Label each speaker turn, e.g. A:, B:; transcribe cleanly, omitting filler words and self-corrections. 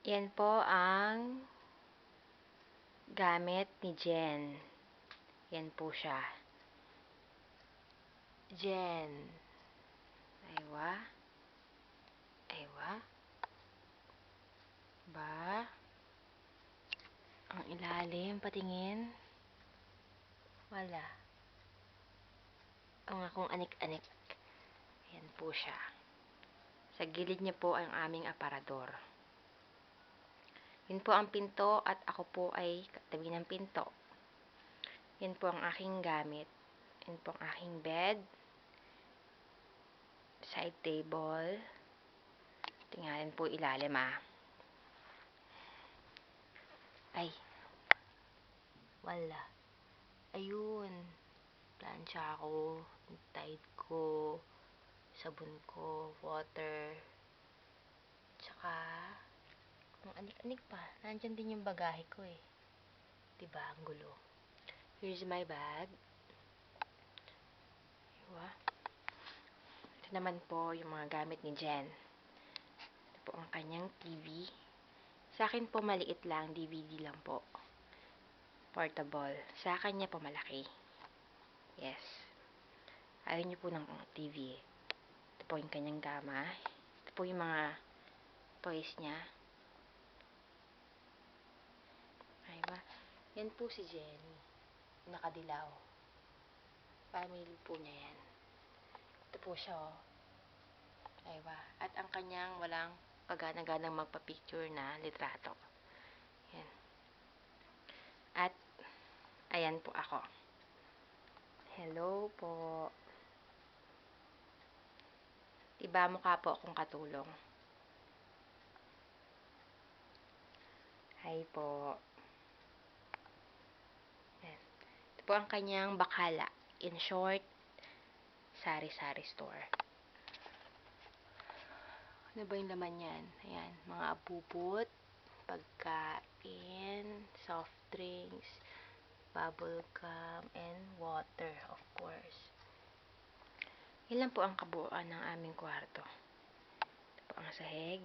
A: Yan po ang gamit ni Jen. Yan po siya. Jen. Aywa. Aywa. Ba? Ang ilalim, patingin. Wala. Ang akong anik-anik. Yan po siya. Sa gilid niya po ang aming aparador. Yun po ang pinto at ako po ay katabi ng pinto. Yan po ang aking gamit. Yan po ang aking bed. Side table. Tingnan po ilalim Ay. Wala. Ayun. Plancha ko. Tide ko. Sabon ko. Water. Tsaka ang anik-anik pa. Nandyan din yung bagahe ko Diba? Ang gulo. Here's my bag. Diba? Ito naman po yung mga gamit ni Jen. Ito po ang kanyang TV. Sa akin po maliit lang. DVD lang po. Portable. Sa kanya po malaki. Yes. Ayaw niyo po ng TV. Ito po yung kanyang gama. Ito po yung mga toys niya. Ay ba? Yan po si Jenny. Nakadilaw. Family po niya yan. Ito po siya Ay ba? At ang kanyang walang kagana-ganang magpa-picture na litrato. Yan. At ayan po ako. Hello po. Diba mukha po akong katulong. Hi po. Yan. Ito po ang kanyang bakala. In short, sari-sari store. Ano ba yung laman yan? Ayan, mga abubot, pagkain, soft drinks, bubble gum, and water, of course. Yan lang po ang kabuuan ng aming kwarto. Ito po ang sahig.